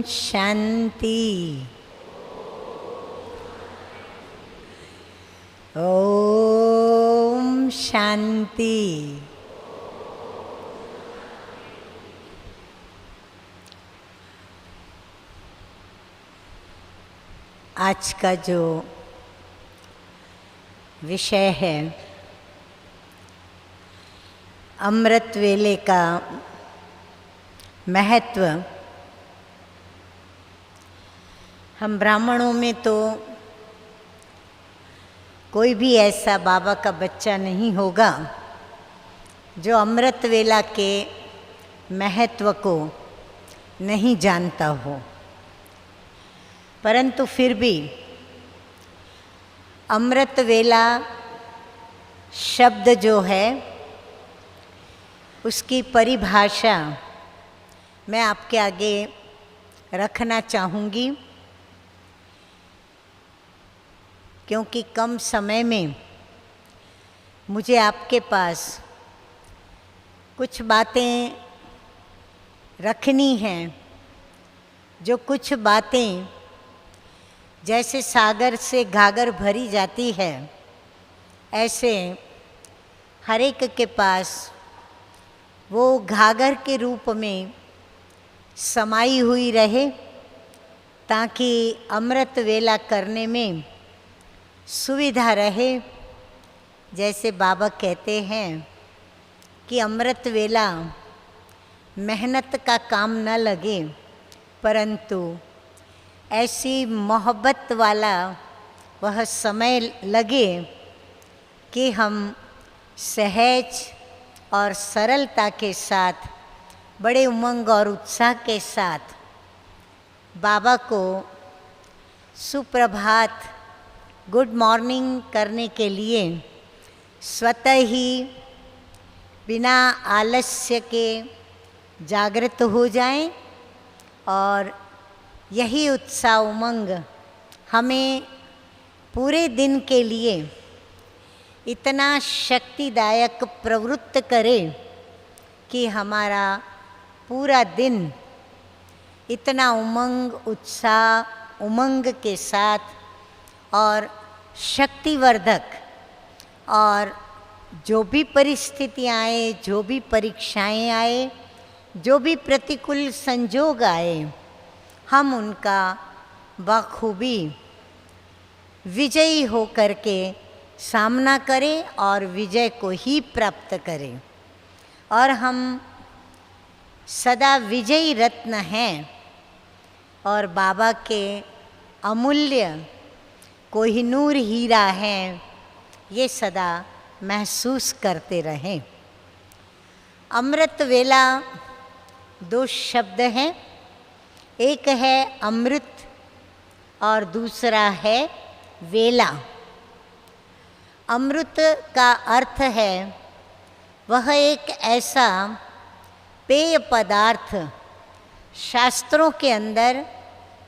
शांति। ओम शांति। आज का जो विषय है अमृत वेले का महत्व। हम ब्राह्मणों में तो कोई भी ऐसा बाबा का बच्चा नहीं होगा जो अमृत वेला के महत्व को नहीं जानता हो, परंतु फिर भी अमृत वेला शब्द जो है उसकी परिभाषा मैं आपके आगे रखना चाहूँगी, क्योंकि कम समय में मुझे आपके पास कुछ बातें रखनी हैं, जो कुछ बातें जैसे सागर से घाघर भरी जाती है, ऐसे हर एक के पास वो घाघर के रूप में समाई हुई रहे, ताकि अमृत वेला करने में सुविधा रहे। जैसे बाबा कहते हैं कि अमृत वेला मेहनत का काम न लगे, परंतु ऐसी मोहब्बत वाला वह समय लगे कि हम सहज और सरलता के साथ, बड़े उमंग और उत्साह के साथ बाबा को सुप्रभात, गुड मॉर्निंग करने के लिए स्वतः ही बिना आलस्य के जागृत हो जाएं, और यही उत्साह उमंग हमें पूरे दिन के लिए इतना शक्तिदायक प्रवृत्त करे कि हमारा पूरा दिन इतना उमंग, उत्साह, उमंग के साथ और शक्तिवर्धक, और जो भी परिस्थितियाँ आए, जो भी परीक्षाएं आए, जो भी प्रतिकूल संजोग आए, हम उनका बखूबी विजयी हो करके सामना करें और विजय को ही प्राप्त करें। और हम सदा विजयी रत्न हैं और बाबा के अमूल्य कोहिनूर हीरा हैं, ये सदा महसूस करते रहें। अमृत वेला दो शब्द हैं, एक है अमृत और दूसरा है वेला। अमृत का अर्थ है वह एक ऐसा पेय पदार्थ शास्त्रों के अंदर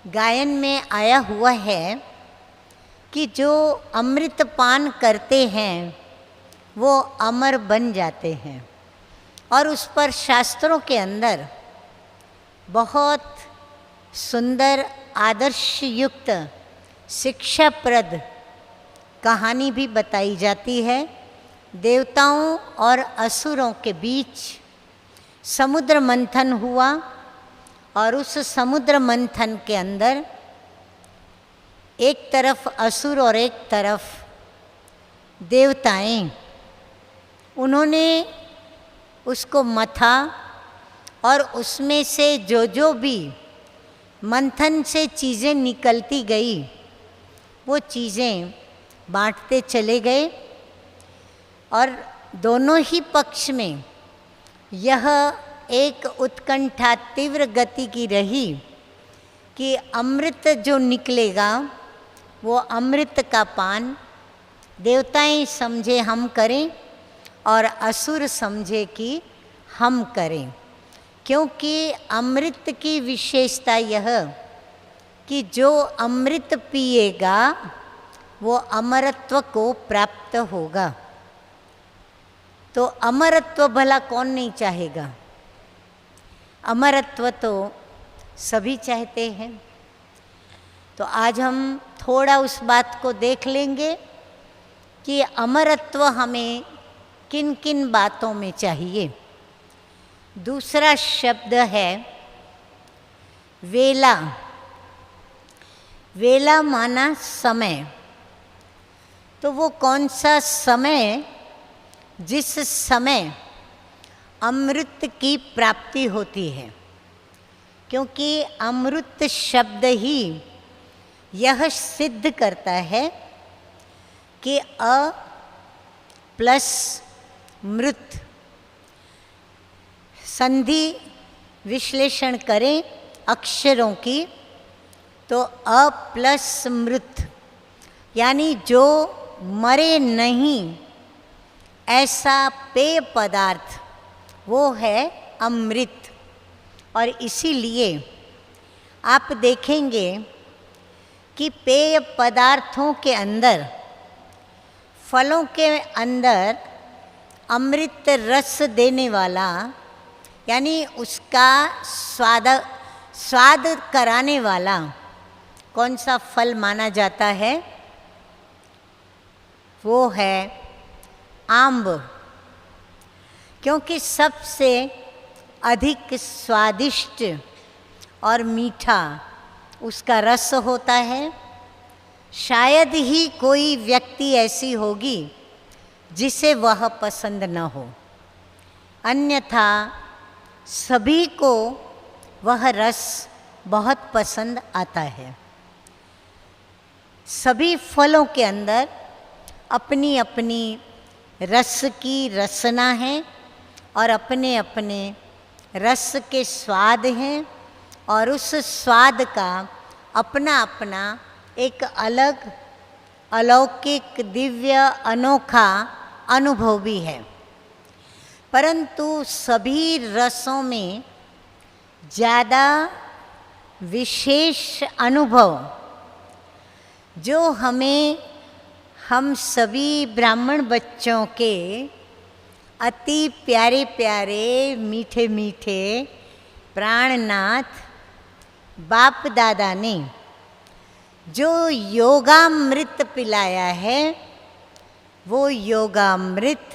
गायन में आया हुआ है कि जो अमृत पान करते हैं वो अमर बन जाते हैं, और उस पर शास्त्रों के अंदर बहुत सुंदर आदर्श युक्त शिक्षाप्रद कहानी भी बताई जाती है। देवताओं और असुरों के बीच समुद्र मंथन हुआ, और उस समुद्र मंथन के अंदर एक तरफ असुर और एक तरफ देवताएं, उन्होंने उसको मथा, और उसमें से जो भी मंथन से चीज़ें निकलती गई वो चीज़ें बांटते चले गए, और दोनों ही पक्ष में यह एक उत्कंठा तीव्र गति की रही कि अमृत जो निकलेगा वो अमृत का पान देवताएं समझे हम करें और असुर समझे कि हम करें, क्योंकि अमृत की विशेषता यह कि जो अमृत पिएगा वो अमरत्व को प्राप्त होगा। तो अमरत्व भला कौन नहीं चाहेगा। अमरत्व तो सभी चाहते हैं। तो आज हम थोड़ा उस बात को देख लेंगे कि अमरत्व हमें किन किन बातों में चाहिए। दूसरा शब्द है वेला। वेला माना समय। तो वो कौन सा समय जिस समय अमृत की प्राप्ति होती है, क्योंकि अमृत शब्द ही यह सिद्ध करता है कि अ प्लस मृत, संधि विश्लेषण करें अक्षरों की तो अ प्लस मृत, यानी जो मरे नहीं ऐसा पेय पदार्थ वो है अमृत। और इसीलिए आप देखेंगे कि पेय पदार्थों के अंदर, फलों के अंदर अमृत रस देने वाला, यानी उसका स्वाद कराने वाला कौन सा फल माना जाता है? वो है आंब। क्योंकि सबसे अधिक स्वादिष्ट और मीठा उसका रस होता है। शायद ही कोई व्यक्ति ऐसी होगी जिसे वह पसंद न हो, अन्यथा सभी को वह रस बहुत पसंद आता है। सभी फलों के अंदर अपनी अपनी रस की रसना है और अपने अपने रस के स्वाद हैं, और उस स्वाद का अपना अपना एक अलग अलौकिक दिव्य अनोखा अनुभव भी है। परंतु सभी रसों में ज़्यादा विशेष अनुभव जो हम सभी ब्राह्मण बच्चों के अति प्यारे प्यारे मीठे मीठे प्राणनाथ बाप दादा ने जो योगामृत पिलाया है, वो योगामृत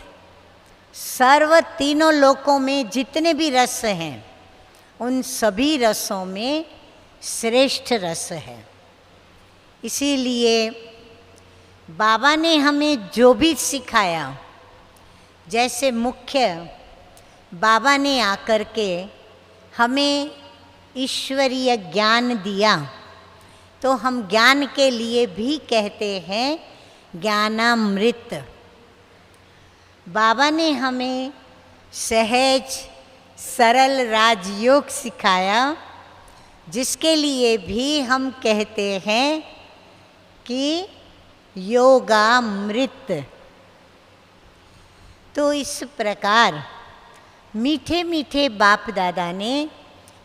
सर्व तीनों लोकों में जितने भी रस हैं उन सभी रसों में श्रेष्ठ रस है। इसीलिए बाबा ने हमें जो भी सिखाया, जैसे मुख्य बाबा ने आकर के हमें ईश्वरीय ज्ञान दिया, तो हम ज्ञान के लिए भी कहते हैं ज्ञानामृत। बाबा ने हमें सहज सरल राजयोग सिखाया, जिसके लिए भी हम कहते हैं कि योगामृत। तो इस प्रकार मीठे मीठे बाप दादा ने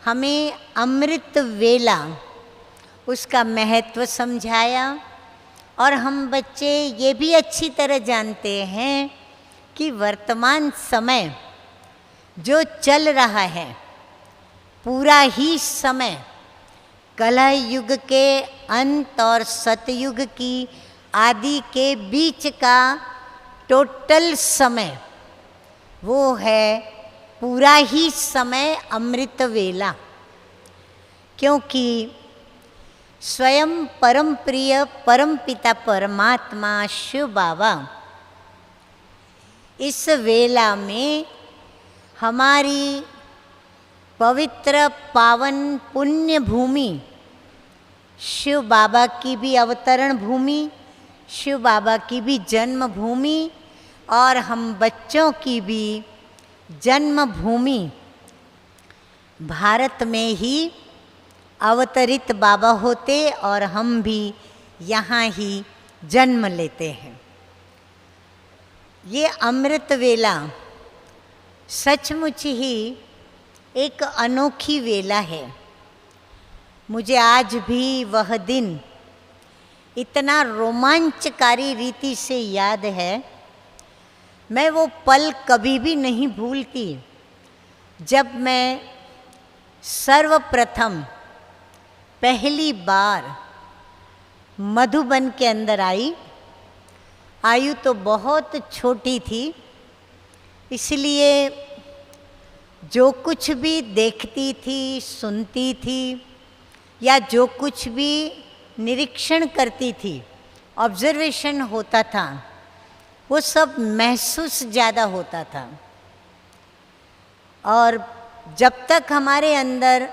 हमें अमृत वेला उसका महत्व समझाया, और हम बच्चे ये भी अच्छी तरह जानते हैं कि वर्तमान समय जो चल रहा है, पूरा ही समय कलह युग के अंत और सतयुग की आदि के बीच का टोटल समय, वो है पूरा ही समय अमृत वेला। क्योंकि स्वयं परम प्रिय परम पिता परमात्मा शिव बाबा इस वेला में हमारी पवित्र पावन पुण्य भूमि, शिव बाबा की भी अवतरण भूमि, शिव बाबा की भी जन्म भूमि, और हम बच्चों की भी जन्म भूमि भारत में ही अवतरित बाबा होते, और हम भी यहाँ ही जन्म लेते हैं। ये अमृत वेला सचमुच ही एक अनोखी वेला है। मुझे आज भी वह दिन इतना रोमांचकारी रीति से याद है, मैं वो पल कभी भी नहीं भूलती जब मैं सर्वप्रथम पहली बार मधुबन के अंदर आई, आयु तो बहुत छोटी थी, इसलिए जो कुछ भी देखती थी, सुनती थी या जो कुछ भी निरीक्षण करती थी, ऑब्जर्वेशन होता था, वो सब महसूस ज़्यादा होता था। और जब तक हमारे अंदर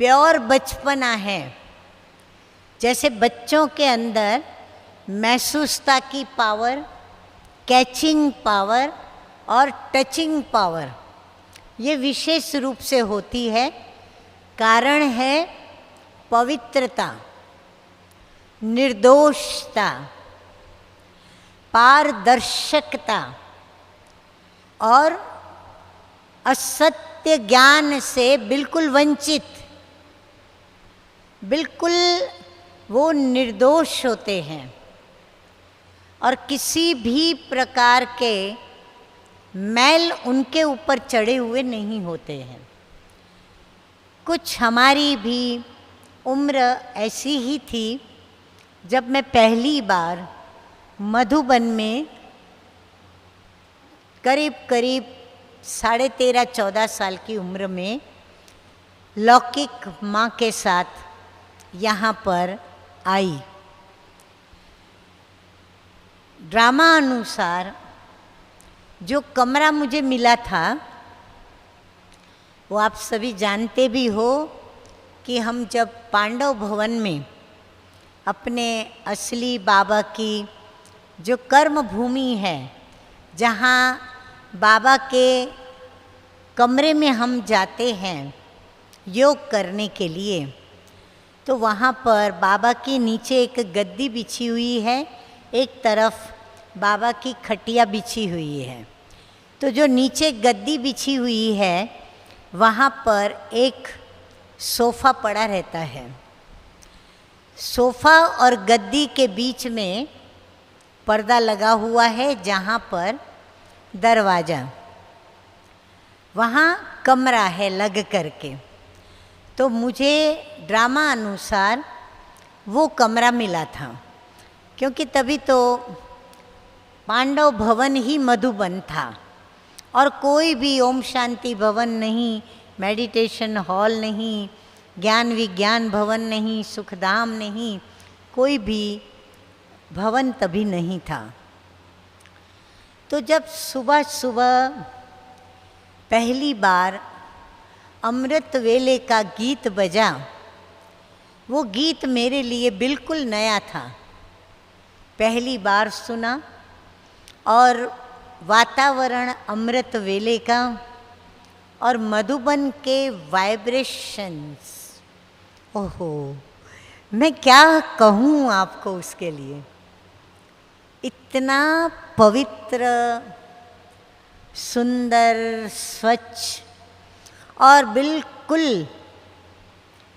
प्योर बचपना है, जैसे बच्चों के अंदर महसूसता की पावर, कैचिंग पावर और टचिंग पावर ये विशेष रूप से होती है, कारण है पवित्रता, निर्दोषता, पारदर्शकता और असत्य ज्ञान से बिल्कुल वंचित, बिल्कुल वो निर्दोष होते हैं और किसी भी प्रकार के मैल उनके ऊपर चढ़े हुए नहीं होते हैं। कुछ हमारी भी उम्र ऐसी ही थी जब मैं पहली बार मधुबन में करीब 13.5-14 साल की उम्र में लौकिक माँ के साथ यहाँ पर आई। ड्रामा अनुसार जो कमरा मुझे मिला था, वो आप सभी जानते भी हो कि हम जब पांडव भवन में अपने असली बाबा की जो कर्म भूमि है, जहाँ बाबा के कमरे में हम जाते हैं योग करने के लिए, तो वहाँ पर बाबा के नीचे एक गद्दी बिछी हुई है, एक तरफ बाबा की खटिया बिछी हुई है। तो जो नीचे गद्दी बिछी हुई है वहाँ पर एक सोफ़ा पड़ा रहता है। सोफ़ा और गद्दी के बीच में पर्दा लगा हुआ है, जहाँ पर दरवाज़ा, वहाँ कमरा है लग करके। तो मुझे ड्रामा अनुसार वो कमरा मिला था, क्योंकि तभी तो पांडव भवन ही मधुबन था और कोई भी ओम शांति भवन नहीं, मेडिटेशन हॉल नहीं, ज्ञान विज्ञान भवन नहीं, सुखधाम नहीं, कोई भी भवन तभी नहीं था। तो जब सुबह सुबह पहली बार अमृत वेले का गीत बजा, वो गीत मेरे लिए बिल्कुल नया था, पहली बार सुना। और वातावरण अमृत वेले का और मधुबन के वाइब्रेशंस, ओहो, मैं क्या कहूँ आपको उसके लिए। इतना पवित्र, सुंदर, स्वच्छ और बिल्कुल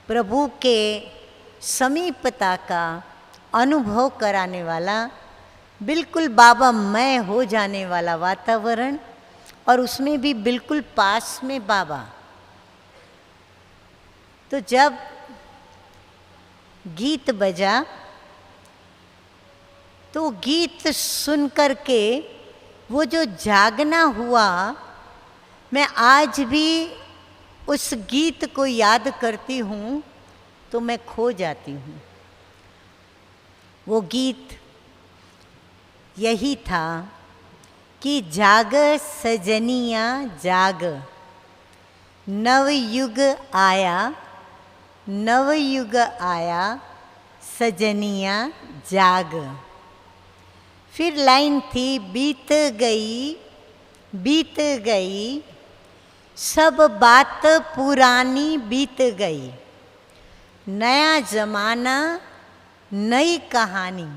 प्रभु के समीपता का अनुभव कराने वाला, बिल्कुल बाबा मैं हो जाने वाला वातावरण, और उसमें भी बिल्कुल पास में बाबा। तो जब गीत बजा तो गीत सुन कर के वो जो जागना हुआ, मैं आज भी उस गीत को याद करती हूँ तो मैं खो जाती हूँ। वो गीत यही था कि जाग सजनिया जाग, नवयुग आया, नवयुग आया, सजनिया जाग। फिर लाइन थी, बीत गई, बीत गई, सब बात पुरानी बीत गई, नया जमाना, नई कहानी।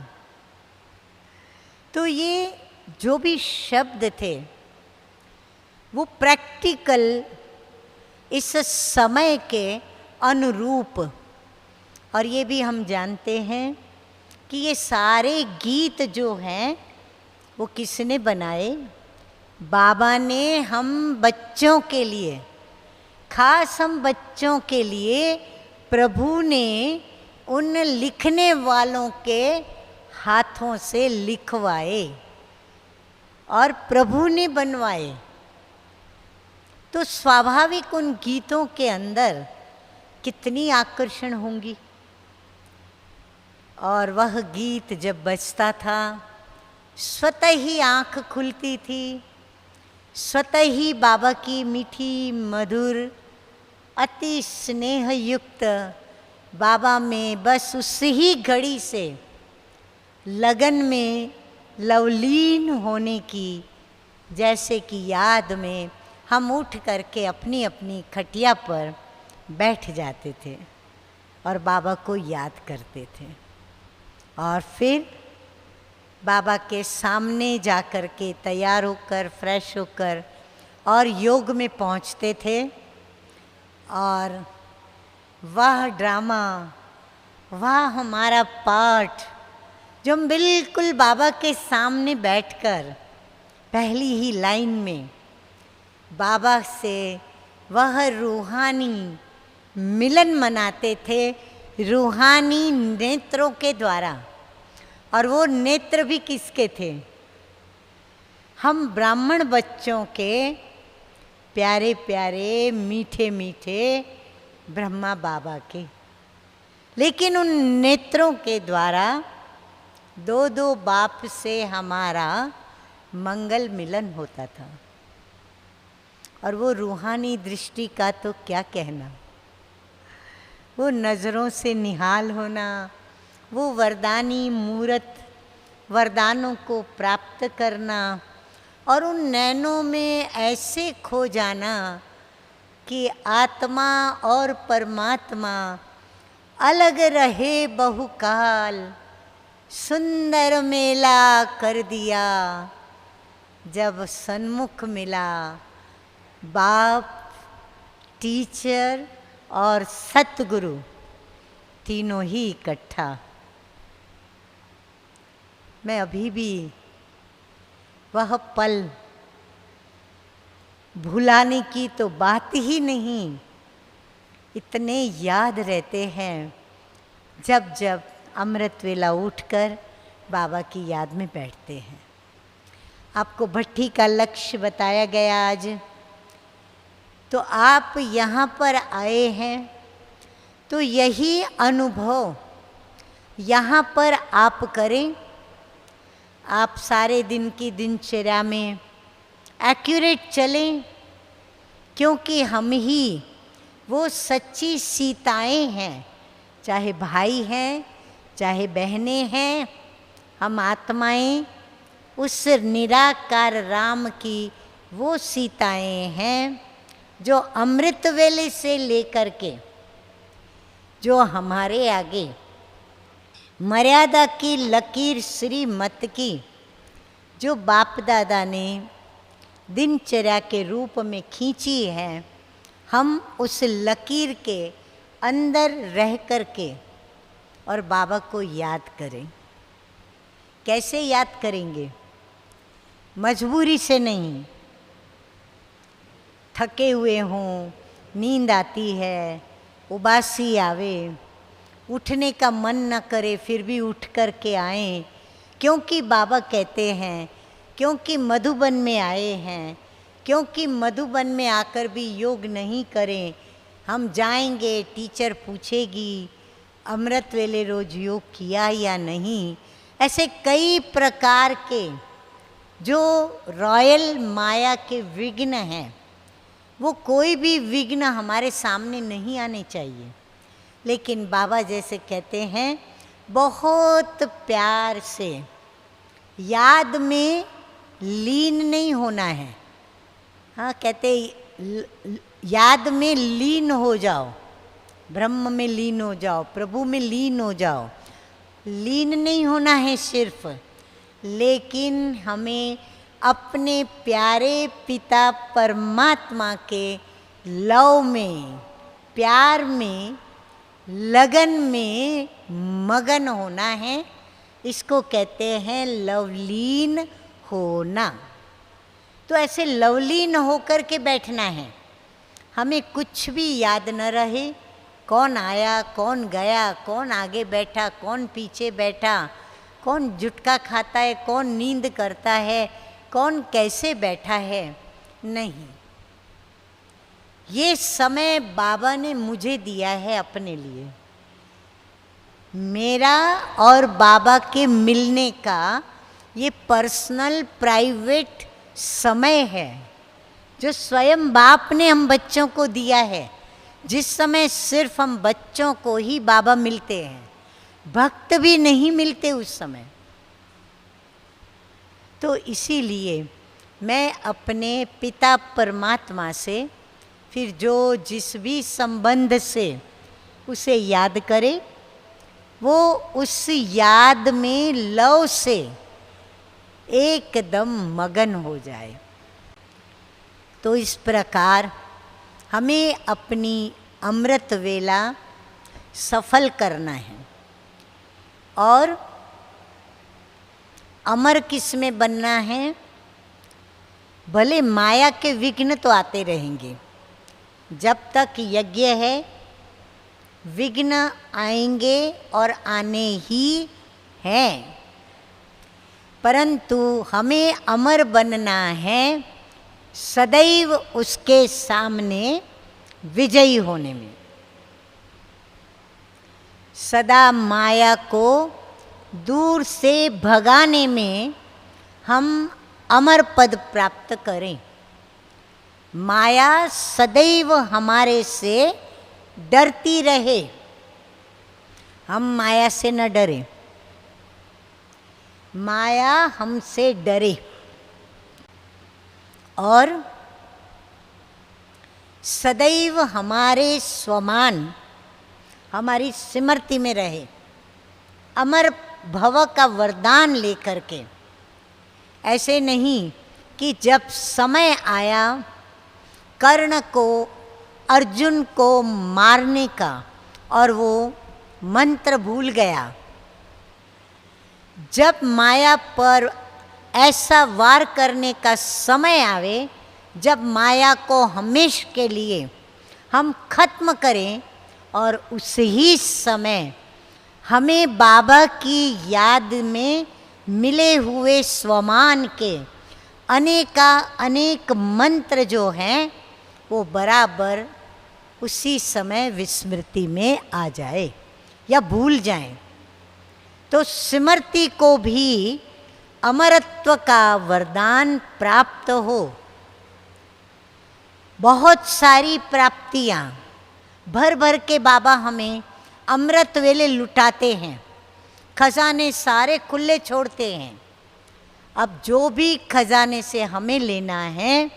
तो ये जो भी शब्द थे वो प्रैक्टिकल इस समय के अनुरूप, और ये भी हम जानते हैं कि ये सारे गीत जो हैं वो किसने बनाए? बाबा ने हम बच्चों के लिए, खास हम बच्चों के लिए प्रभु ने उन लिखने वालों के हाथों से लिखवाए और प्रभु ने बनवाए। तो स्वाभाविक उन गीतों के अंदर कितनी आकर्षण होंगी। और वह गीत जब बजता था, स्वतः ही आँख खुलती थी, स्वतः ही बाबा की मीठी मधुर अति स्नेह युक्त बाबा में बस उस ही घड़ी से लगन में लवलीन होने की, जैसे कि याद में हम उठ करके अपनी अपनी खटिया पर बैठ जाते थे और बाबा को याद करते थे। और फिर बाबा के सामने जा कर के तैयार होकर फ्रेश होकर और योग में पहुंचते थे। और वह ड्रामा, वह हमारा पाठ जो हम बिल्कुल बाबा के सामने बैठकर पहली ही लाइन में बाबा से वह रूहानी मिलन मनाते थे, रूहानी नेत्रों के द्वारा। और वो नेत्र भी किसके थे? हम ब्राह्मण बच्चों के प्यारे प्यारे मीठे मीठे ब्रह्मा बाबा के। लेकिन उन नेत्रों के द्वारा दो दो बाप से हमारा मंगल मिलन होता था। और वो रूहानी दृष्टि का तो क्या कहना, वो नज़रों से निहाल होना, वो वरदानी मूरत वरदानों को प्राप्त करना और उन नैनों में ऐसे खो जाना कि आत्मा और परमात्मा अलग रहे बहुकाल, सुंदर मेला कर दिया जब सन्मुख मिला बाप, टीचर और सतगुरु, तीनों ही इकट्ठा। मैं अभी भी वह पल भुलाने की तो बात ही नहीं, इतने याद रहते हैं जब जब अमृत वेला उठकर बाबा की याद में बैठते हैं। आपको भट्ठी का लक्ष्य बताया गया आज, तो आप यहाँ पर आए हैं तो यही अनुभव यहाँ पर आप करें। आप सारे दिन की दिनचर्या में एक्यूरेट चलें, क्योंकि हम ही वो सच्ची सीताएं हैं, चाहे भाई हैं चाहे बहनें हैं, हम आत्माएं उस निराकार राम की वो सीताएं हैं जो अमृत वेले से लेकर के जो हमारे आगे मर्यादा की लकीर श्रीमत की जो बाप दादा ने दिनचर्या के रूप में खींची है, हम उस लकीर के अंदर रह कर के और बाबा को याद करें। कैसे याद करेंगे? मजबूरी से नहीं, थके हुए हों, नींद आती है, उबासी आवे, उठने का मन न करे, फिर भी उठ कर के आएँ, क्योंकि बाबा कहते हैं, क्योंकि मधुबन में आए हैं, क्योंकि मधुबन में आकर भी योग नहीं करें, हम जाएंगे, टीचर पूछेगी अमृत वेले रोज योग किया या नहीं। ऐसे कई प्रकार के जो रॉयल माया के विघ्न हैं, वो कोई भी विघ्न हमारे सामने नहीं आने चाहिए। लेकिन बाबा जैसे कहते हैं, बहुत प्यार से याद में लीन नहीं होना है। हाँ, कहते याद में लीन हो जाओ, ब्रह्म में लीन हो जाओ, प्रभु में लीन हो जाओ। लीन नहीं होना है सिर्फ, लेकिन हमें अपने प्यारे पिता परमात्मा के लव में, प्यार में, लगन में मगन होना है। इसको कहते हैं लवलीन होना। तो ऐसे लवलीन होकर के बैठना है, हमें कुछ भी याद न रहे, कौन आया, कौन गया, कौन आगे बैठा, कौन पीछे बैठा, कौन जुटका खाता है, कौन नींद करता है, कौन कैसे बैठा है, नहीं। ये समय बाबा ने मुझे दिया है अपने लिए। मेरा और बाबा के मिलने का ये पर्सनल प्राइवेट समय है जो स्वयं बाप ने हम बच्चों को दिया है, जिस समय सिर्फ हम बच्चों को ही बाबा मिलते हैं, भक्त भी नहीं मिलते उस समय। तो इसीलिए मैं अपने पिता परमात्मा से फिर जो जिस भी संबंध से उसे याद करे, वो उस याद में लव से एकदम मगन हो जाए। तो इस प्रकार हमें अपनी अमृत वेला सफल करना है। और अमर किस में बनना है? भले माया के विघ्न तो आते रहेंगे, जब तक यज्ञ है विघ्न आएंगे और आने ही हैं, परंतु हमें अमर बनना है सदैव उसके सामने विजयी होने में। सदा माया को दूर से भगाने में हम अमर पद प्राप्त करें। माया सदैव हमारे से डरती रहे, हम माया से न डरें, माया हमसे डरे और सदैव हमारे स्वमान हमारी स्मृति में रहे, अमर भव का वरदान लेकर के। ऐसे नहीं कि जब समय आया कर्ण को, अर्जुन को मारने का और वो मंत्र भूल गया, जब माया पर ऐसा वार करने का समय आवे, जब माया को हमेशा के लिए हम खत्म करें, और उस ही समय हमें बाबा की याद में मिले हुए स्वमान के अनेक मंत्र जो हैं वो बराबर उसी समय विस्मृति में आ जाए या भूल जाएं। तो स्मृति को भी अमरत्व का वरदान प्राप्त हो। बहुत सारी प्राप्तियाँ भर भर के बाबा हमें अमृत वेले लुटाते हैं, खजाने सारे खुले छोड़ते हैं। अब जो भी खजाने से हमें लेना है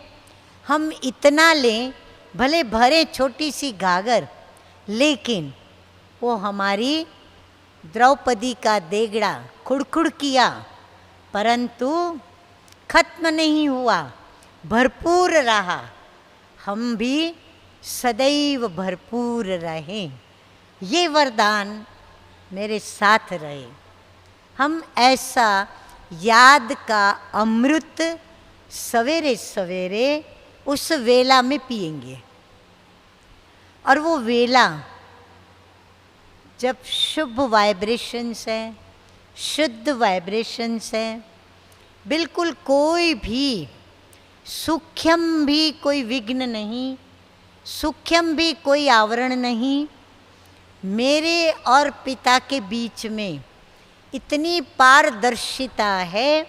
हम इतना लें, भले भरे छोटी सी गागर, लेकिन वो हमारी द्रौपदी का देगड़ा खुड़खुड़ किया परंतु खत्म नहीं हुआ, भरपूर रहा। हम भी सदैव भरपूर रहें, ये वरदान मेरे साथ रहे। हम ऐसा याद का अमृत सवेरे सवेरे उस वेला में पिएंगे, और वो वेला जब शुभ वाइब्रेशंस है, शुद्ध वाइब्रेशंस है, बिल्कुल कोई भी सूक्ष्म भी कोई विघ्न नहीं, सूक्ष्म भी कोई आवरण नहीं, मेरे और पिता के बीच में इतनी पारदर्शिता है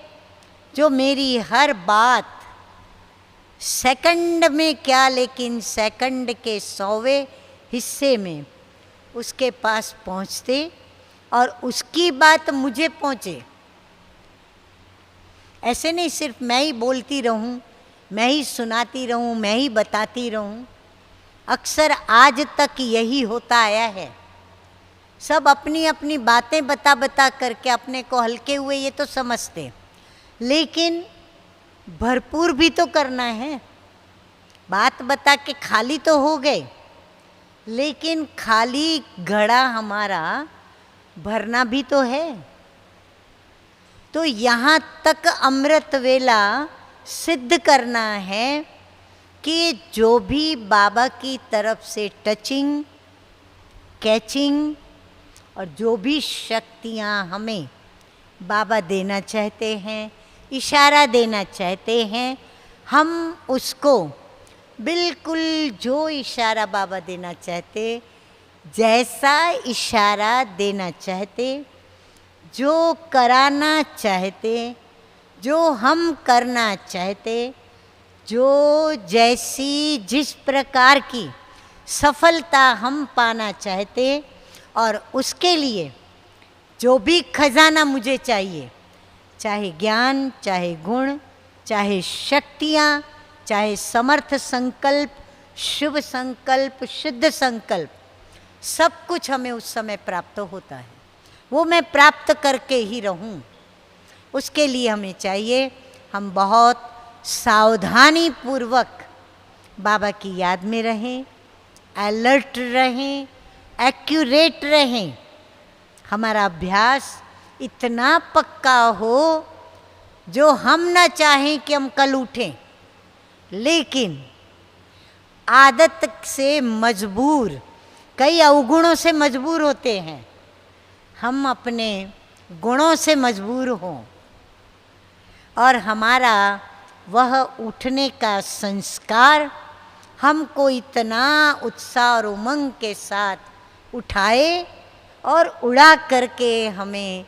जो मेरी हर बात सेकंड में क्या, लेकिन सेकंड के 100वें हिस्से में उसके पास पहुंचते और उसकी बात मुझे पहुंचे। ऐसे नहीं सिर्फ मैं ही बोलती रहूं, मैं ही सुनाती रहूं, मैं ही बताती रहूं। अक्सर आज तक यही होता आया है, सब अपनी अपनी बातें बता बता करके अपने को हल्के हुए ये तो समझते, लेकिन भरपूर भी तो करना है। बात बता के खाली तो हो गए, लेकिन खाली घड़ा हमारा भरना भी तो है। तो यहाँ तक अमृत वेला सिद्ध करना है कि जो भी बाबा की तरफ से टचिंग कैचिंग और जो भी शक्तियाँ हमें बाबा देना चाहते हैं, इशारा देना चाहते हैं, हम उसको बिल्कुल जो इशारा बाबा देना चाहते, जैसा इशारा देना चाहते, जो कराना चाहते, जो हम करना चाहते, जो जैसी जिस प्रकार की सफलता हम पाना चाहते, और उसके लिए जो भी खजाना मुझे चाहिए, चाहे ज्ञान, चाहे गुण, चाहे शक्तियाँ, चाहे समर्थ संकल्प, शुभ संकल्प, शुद्ध संकल्प, सब कुछ हमें उस समय प्राप्त होता है। वो मैं प्राप्त करके ही रहूं, उसके लिए हमें चाहिए हम बहुत सावधानी पूर्वक बाबा की याद में रहें, अलर्ट रहें, एक्यूरेट रहें। हमारा अभ्यास इतना पक्का हो जो हम ना चाहें कि हम कल उठें, लेकिन आदत से मजबूर, कई अवगुणों से मजबूर होते हैं, हम अपने गुणों से मजबूर हों और हमारा वह उठने का संस्कार हमको इतना उत्साह और उमंग के साथ उठाए और उड़ा करके हमें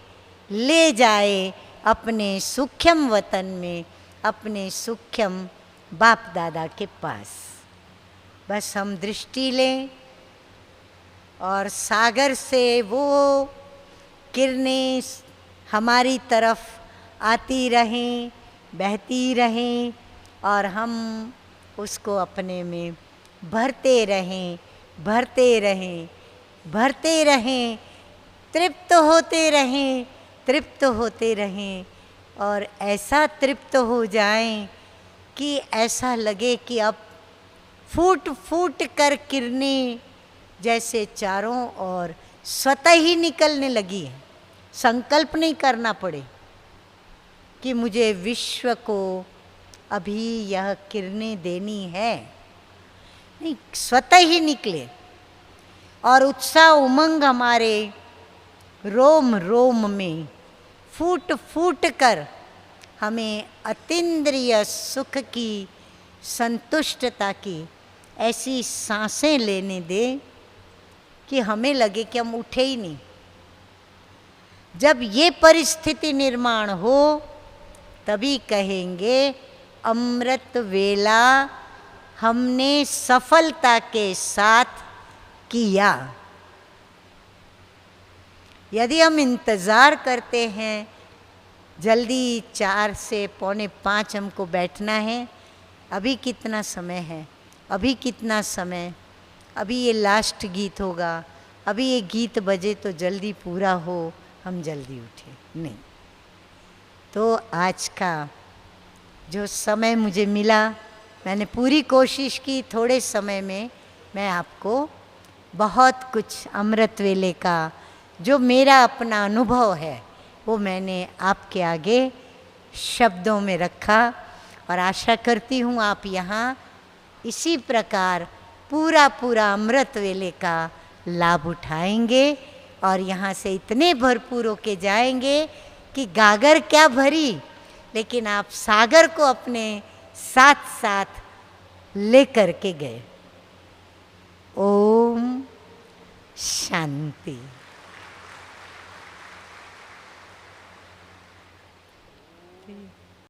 ले जाए अपने सूक्ष्म वतन में, अपने सूक्ष्म बाप दादा के पास। बस हम दृष्टि लें और सागर से वो किरणें हमारी तरफ आती रहें, बहती रहें और हम उसको अपने में भरते रहें, भरते रहें, भरते रहें, तृप्त होते रहें, तृप्त होते रहें और ऐसा तृप्त हो जाएं कि ऐसा लगे कि अब फूट फूट कर किरणें जैसे चारों ओर स्वतः ही निकलने लगी है। संकल्प नहीं करना पड़े कि मुझे विश्व को अभी यह किरणें देनी है, नहीं, स्वतः ही निकले और उत्साह उमंग हमारे रोम रोम में फूट फूट कर हमें अतीन्द्रिय सुख की, संतुष्टता की ऐसी सांसें लेने दे कि हमें लगे कि हम उठे ही नहीं। जब ये परिस्थिति निर्माण हो तभी कहेंगे अमृत वेला हमने सफलता के साथ किया। यदि हम इंतज़ार करते हैं, जल्दी 4 से 4:45 हमको बैठना है, अभी कितना समय है, अभी कितना समय, अभी ये लास्ट गीत होगा, अभी ये गीत बजे तो जल्दी पूरा हो, हम जल्दी उठे, नहीं। तो आज का जो समय मुझे मिला, मैंने पूरी कोशिश की थोड़े समय में मैं आपको बहुत कुछ अमृत वेले का जो मेरा अपना अनुभव है वो मैंने आपके आगे शब्दों में रखा और आशा करती हूँ आप यहाँ इसी प्रकार पूरा पूरा अमृत वेले का लाभ उठाएंगे और यहाँ से इतने भरपूर होके जाएंगे कि गागर क्या भरी, लेकिन आप सागर को अपने साथ साथ लेकर के गए। ओम शांति।